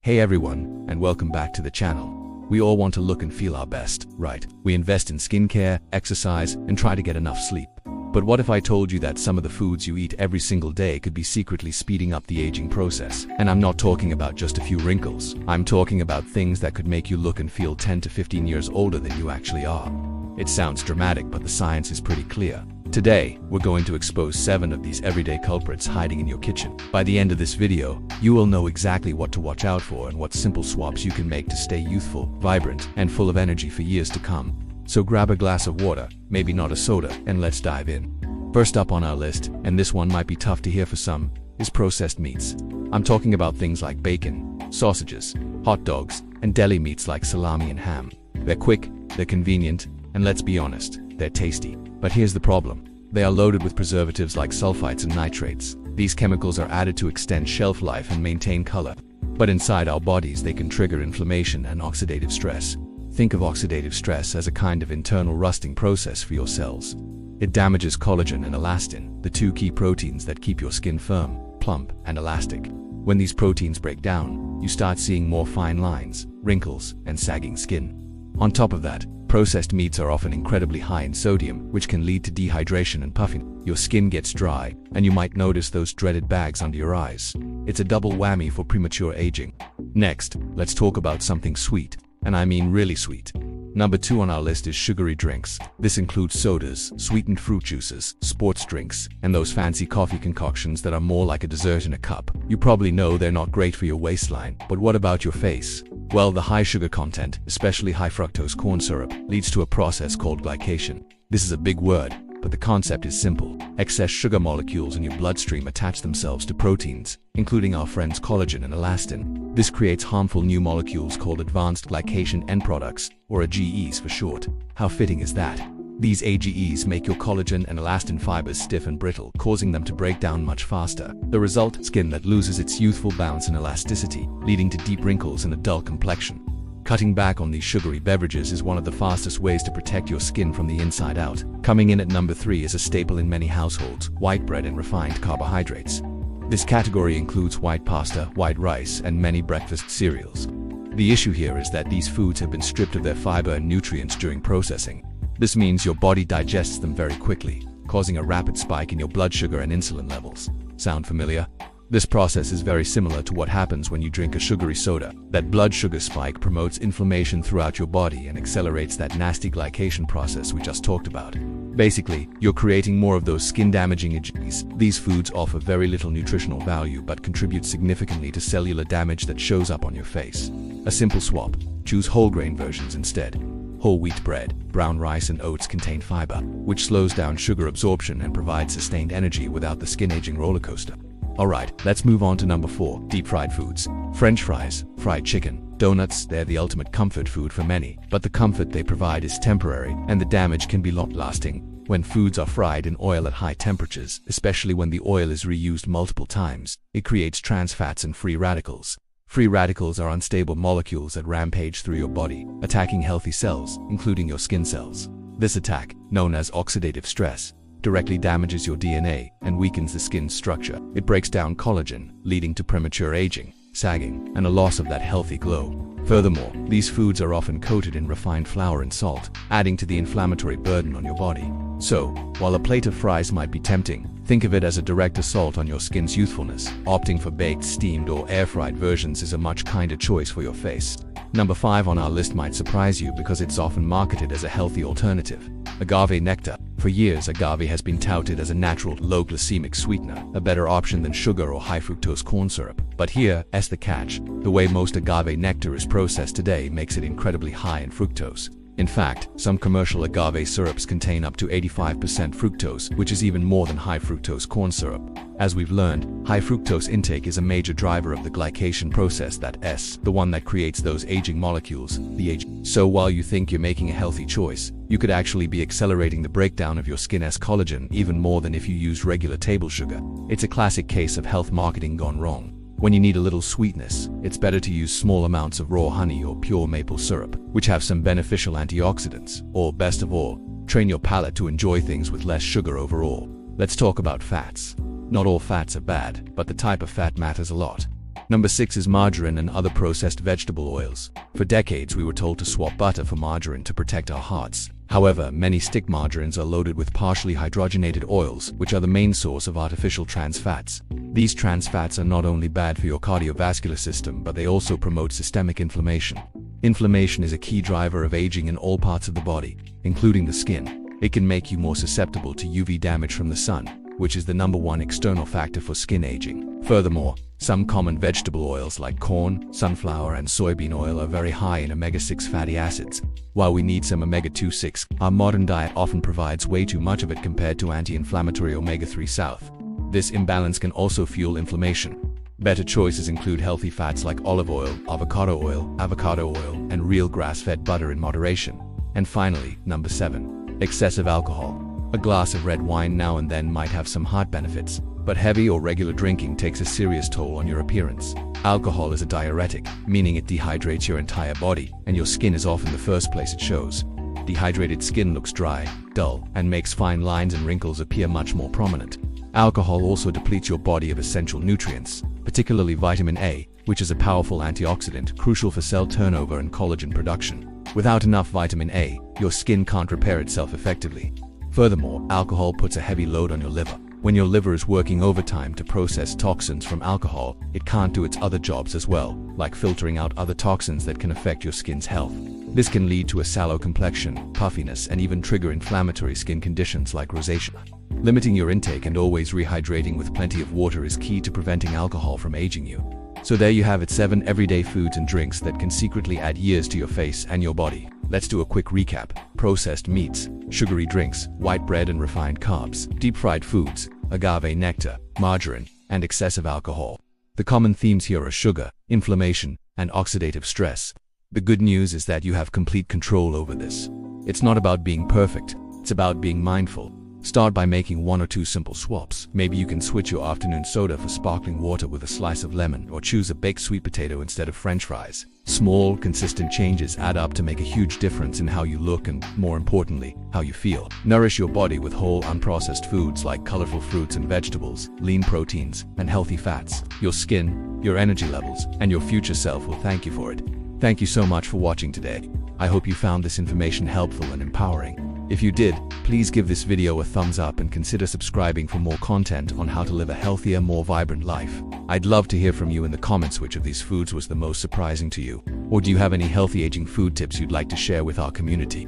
Hey everyone, and welcome back to the channel. We all want to look and feel our best, right? We invest in skincare, exercise, and try to get enough sleep. But what if I told you that some of the foods you eat every single day could be secretly speeding up the aging process? And I'm not talking about just a few wrinkles. I'm talking about things that could make you look and feel 10 to 15 years older than you actually are. It sounds dramatic, but the science is pretty clear. Today, we're going to expose 7 of these everyday culprits hiding in your kitchen. By the end of this video, you will know exactly what to watch out for and what simple swaps you can make to stay youthful, vibrant, and full of energy for years to come. So grab a glass of water, maybe not a soda, and let's dive in. First up on our list, and this one might be tough to hear for some, is processed meats. I'm talking about things like bacon, sausages, hot dogs, and deli meats like salami and ham. They're quick, they're convenient, and let's be honest, they're tasty. But here's the problem. They are loaded with preservatives like sulfites and nitrates. These chemicals are added to extend shelf life and maintain color. But inside our bodies, they can trigger inflammation and oxidative stress. Think of oxidative stress as a kind of internal rusting process for your cells. It damages collagen and elastin, the 2 key proteins that keep your skin firm, plump, and elastic. When these proteins break down, you start seeing more fine lines, wrinkles, and sagging skin. On top of that, processed meats are often incredibly high in sodium, which can lead to dehydration and puffing. Your skin gets dry, and you might notice those dreaded bags under your eyes. It's a double whammy for premature aging. Next, let's talk about something sweet, and I mean really sweet. Number 2 on our list is sugary drinks. This includes sodas, sweetened fruit juices, sports drinks, and those fancy coffee concoctions that are more like a dessert in a cup. You probably know they're not great for your waistline, but what about your face? Well, the high sugar content, especially high fructose corn syrup, leads to a process called glycation. This is a big word, but the concept is simple. Excess sugar molecules in your bloodstream attach themselves to proteins, including our friends collagen and elastin. This creates harmful new molecules called advanced glycation end products, or AGEs for short. How fitting is that? These AGEs make your collagen and elastin fibers stiff and brittle, causing them to break down much faster. The result? Skin that loses its youthful bounce and elasticity, leading to deep wrinkles and a dull complexion. Cutting back on these sugary beverages is one of the fastest ways to protect your skin from the inside out. Coming in at number 3 is a staple in many households: white bread and refined carbohydrates. This category includes white pasta, white rice, and many breakfast cereals. The issue here is that these foods have been stripped of their fiber and nutrients during processing. This means your body digests them very quickly, causing a rapid spike in your blood sugar and insulin levels. Sound familiar? This process is very similar to what happens when you drink a sugary soda. That blood sugar spike promotes inflammation throughout your body and accelerates that nasty glycation process we just talked about. Basically, you're creating more of those skin-damaging AGEs. These foods offer very little nutritional value but contribute significantly to cellular damage that shows up on your face. A simple swap: choose whole grain versions instead. Whole wheat bread, brown rice, and oats contain fiber, which slows down sugar absorption and provides sustained energy without the skin-aging roller coaster. Alright, let's move on to number 4, deep-fried foods. French fries, fried chicken, donuts, they're the ultimate comfort food for many, but the comfort they provide is temporary, and the damage can be long-lasting. When foods are fried in oil at high temperatures, especially when the oil is reused multiple times, it creates trans fats and free radicals. Free radicals are unstable molecules that rampage through your body, attacking healthy cells, including your skin cells. This attack, known as oxidative stress, directly damages your DNA and weakens the skin's structure. It breaks down collagen, leading to premature aging, sagging, and a loss of that healthy glow. Furthermore, these foods are often coated in refined flour and salt, adding to the inflammatory burden on your body. So, while a plate of fries might be tempting, think of it as a direct assault on your skin's youthfulness. Opting for baked, steamed, or air-fried versions is a much kinder choice for your face. Number 5 on our list might surprise you because it's often marketed as a healthy alternative: Agave nectar. For years, agave has been touted as a natural, low-glycemic sweetener, a better option than sugar or high-fructose corn syrup. But here's the catch: the way most agave nectar is processed today makes it incredibly high in fructose. In fact, some commercial agave syrups contain up to 85% fructose, which is even more than high fructose corn syrup. As we've learned, high fructose intake is a major driver of the glycation process, the one that creates those aging molecules, the AGE. So while you think you're making a healthy choice, you could actually be accelerating the breakdown of your skin's collagen even more than if you used regular table sugar. It's a classic case of health marketing gone wrong. When you need a little sweetness, it's better to use small amounts of raw honey or pure maple syrup, which have some beneficial antioxidants. Or, best of all, train your palate to enjoy things with less sugar overall. Let's talk about fats. Not all fats are bad, but the type of fat matters a lot. Number 6 is margarine and other processed vegetable oils. For decades, we were told to swap butter for margarine to protect our hearts. However, many stick margarines are loaded with partially hydrogenated oils, which are the main source of artificial trans fats. These trans fats are not only bad for your cardiovascular system, but they also promote systemic inflammation. Inflammation is a key driver of aging in all parts of the body, including the skin. It can make you more susceptible to UV damage from the sun, which is the #1 external factor for skin aging. Furthermore, some common vegetable oils like corn, sunflower, and soybean oil are very high in omega-6 fatty acids. While we need some omega-6, our modern diet often provides way too much of it compared to anti-inflammatory omega-3 south. This imbalance can also fuel inflammation. Better choices include healthy fats like olive oil, avocado oil, and real grass-fed butter in moderation. And finally, number 7, excessive alcohol. A glass of red wine now and then might have some heart benefits, but heavy or regular drinking takes a serious toll on your appearance. Alcohol is a diuretic, meaning it dehydrates your entire body, and your skin is often the first place it shows. Dehydrated skin looks dry, dull, and makes fine lines and wrinkles appear much more prominent. Alcohol also depletes your body of essential nutrients, particularly vitamin A, which is a powerful antioxidant crucial for cell turnover and collagen production. Without enough vitamin A, your skin can't repair itself effectively. Furthermore, alcohol puts a heavy load on your liver. When your liver is working overtime to process toxins from alcohol, it can't do its other jobs as well, like filtering out other toxins that can affect your skin's health. This can lead to a sallow complexion, puffiness, and even trigger inflammatory skin conditions like rosacea. Limiting your intake and always rehydrating with plenty of water is key to preventing alcohol from aging you. So there you have it, 7 everyday foods and drinks that can secretly add years to your face and your body. Let's do a quick recap. Processed meats, sugary drinks, white bread and refined carbs, deep-fried foods, agave nectar, margarine, and excessive alcohol. The common themes here are sugar, inflammation, and oxidative stress. The good news is that you have complete control over this. It's not about being perfect, it's about being mindful. Start by making 1 or 2 simple swaps. Maybe you can switch your afternoon soda for sparkling water with a slice of lemon, or choose a baked sweet potato instead of French fries. Small, consistent changes add up to make a huge difference in how you look and, more importantly, how you feel. Nourish your body with whole, unprocessed foods like colorful fruits and vegetables, lean proteins, and healthy fats. Your skin, your energy levels, and your future self will thank you for it. Thank you so much for watching today. I hope you found this information helpful and empowering. If you did, please give this video a thumbs up and consider subscribing for more content on how to live a healthier, more vibrant life. I'd love to hear from you in the comments which of these foods was the most surprising to you. Or do you have any healthy aging food tips you'd like to share with our community?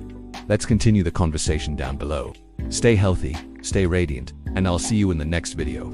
Let's continue the conversation down below. Stay healthy, stay radiant, and I'll see you in the next video.